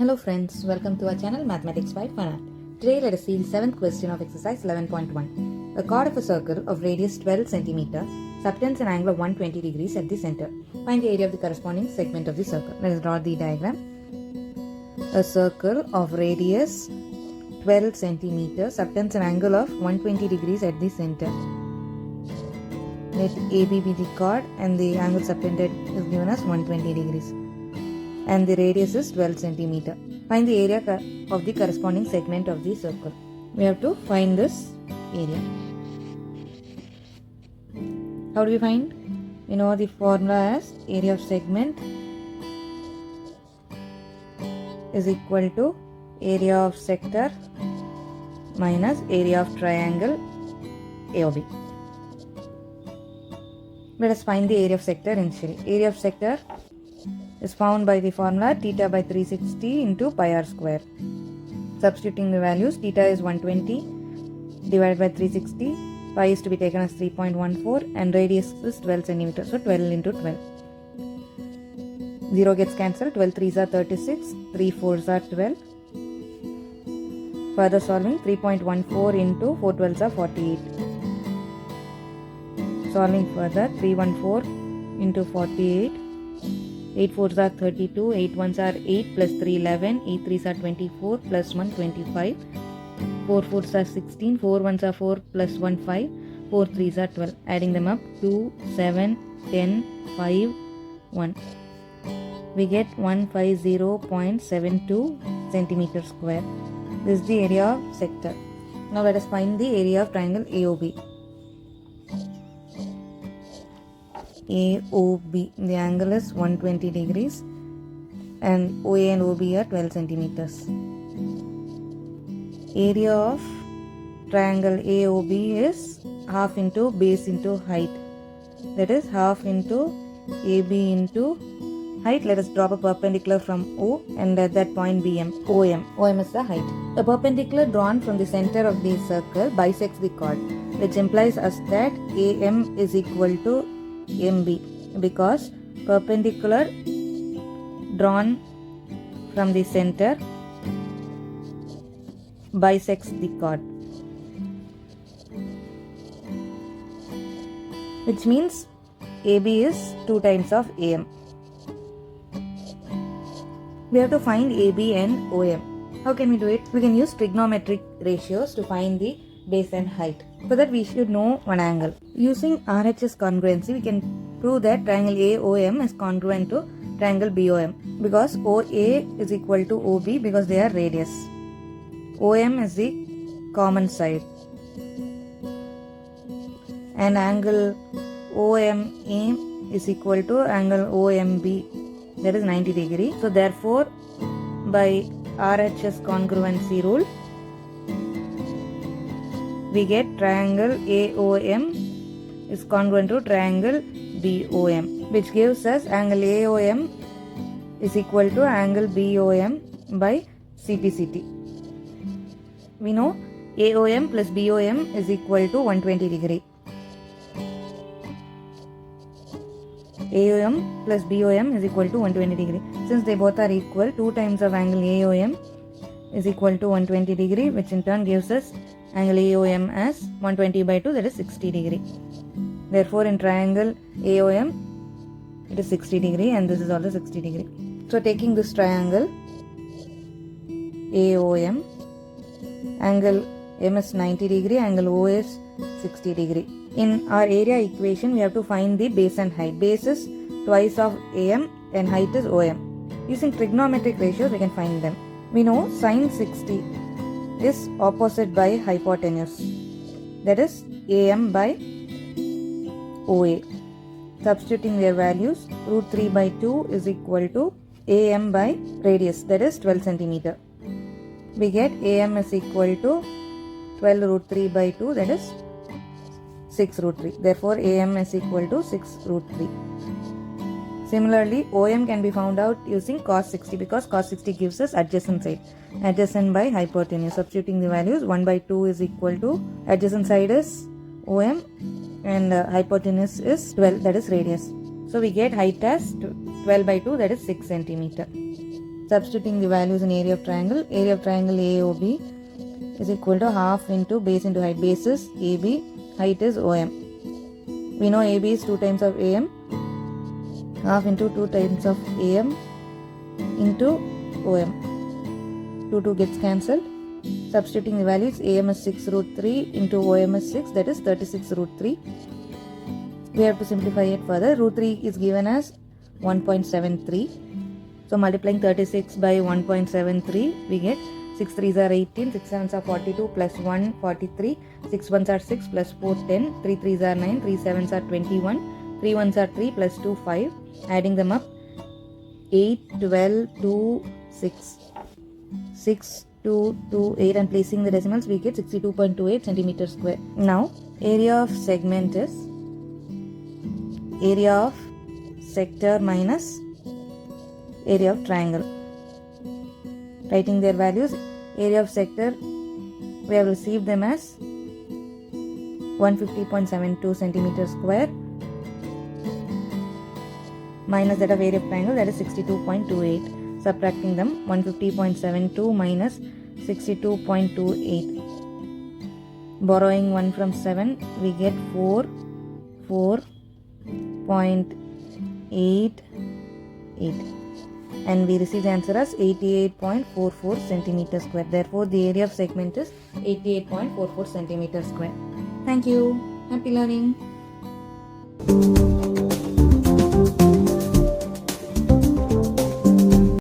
Hello friends, welcome to our channel Mathematics by Fanat. Today let us see the 7th question of exercise 11.1. A chord of a circle of radius 12 cm subtends an angle of 120 degrees at the center. Find the area of the corresponding segment of the circle. Let us draw the diagram. A circle of radius 12 cm subtends an angle of 120 degrees at the center. Let AB be the chord and the angle subtended is given as 120 degrees. And the radius is 12 cm. Find the area of the corresponding segment of the circle. We have to find this area. How do we find? We know the formula as area of segment is equal to area of sector minus area of triangle AOB. Let us find the area of sector initially. Area of sector is found by the formula theta by 360 into pi r square. Substituting the values, theta is 120 divided by 360, pi is to be taken as 3.14 and radius is 12 cm, so 12 into 12. 0 gets cancelled, 12 3s are 36, 3 4s are 12. Further solving, 3.14 into 4 12s are 48. Solving further, 314 into 48. 8 4s are 32, 8 1s are 8 plus 3 11, 8 3s are 24 plus 1 25, 4 4s are 16, 4 1s are 4 plus 1 5, 4 3s are 12. Adding them up, 2, 7, 10, 5, 1. We get 150.72 centimeter square. This is the area of sector. Now let us find the area of triangle AOB. AOB, the angle is 120 degrees and OA and OB are 12 centimeters. Area of triangle AOB is half into base into height. That is half into AB into height. Let us drop a perpendicular from O and at that point BM. OM is the height. A perpendicular drawn from the center of the circle bisects the chord, which implies us that AM is equal to MB because perpendicular drawn from the center bisects the chord, which means AB is 2 times of AM. We have to find AB and OM. How can we do it? We can use trigonometric ratios to find the base and height. For that we should know one angle. Using RHS congruency, we can prove that triangle AOM is congruent to triangle BOM because OA is equal to OB because they are radius. OM is the common side. And angle OMA is equal to angle OMB, that is 90 degree. So therefore, by RHS congruency rule, we get triangle AOM is congruent to triangle BOM, which gives us angle AOM is equal to angle BOM by CT. We know AOM plus BOM is equal to 120 degree. AOM plus BOM is equal to 120 degree. Since they both are equal, 2 times of angle AOM is equal to 120 degree, which in turn gives us angle AOM as 120 by 2, that is 60 degree. Therefore, in triangle AOM, it is 60 degree and this is also 60 degree. So, taking this triangle AOM, angle M is 90 degree, angle O is 60 degree. In our area equation, we have to find the base and height. Base is twice of AM and height is OM. Using trigonometric ratios, we can find them. We know sin 60 is opposite by hypotenuse, that is AM by OA. Substituting their values, root 3 by 2 is equal to AM by radius, that is 12 centimeter. We get AM is equal to 12 root 3 by 2, that is 6 root 3. Therefore, AM is equal to 6 root 3. Similarly, OM can be found out using cos 60 because cos 60 gives us adjacent side. Adjacent by hypotenuse. Substituting the values, 1 by 2 is equal to adjacent side is OM and hypotenuse is 12, that is radius. So we get height as 12 by 2, that is 6 centimeter. Substituting the values in area of triangle AOB is equal to half into base into height. Base is AB, height is OM. We know AB is 2 times of AM. Half into 2 times of AM into OM. 2 gets cancelled. Substituting the values, AM is 6 root 3 into OM is 6, that is 36 root 3. We have to simplify it further. Root 3 is given as 1.73. So multiplying 36 by 1.73, we get 6 3s are 18, 6 7s are 42, plus 1 43, 6 1s are 6, plus 4 10, 3 3s are 9, 3 7s are 21, 3 1s are 3, plus 2 5. Adding them up, 8, 12, 2, 6. 6, 2, 2, 8, and placing the decimals, we get 62.28 centimeters square. Now, area of segment is area of sector minus area of triangle. Writing their values, area of sector, we have received them as 150.72 centimeters square minus that of area of triangle, that is 62.28. Subtracting them, 150.72 minus 62.28. Borrowing 1 from 7, we get 4.88. And we receive the answer as 88.44 centimeters square. Therefore, the area of segment is 88.44 centimeters square. Thank you. Happy learning.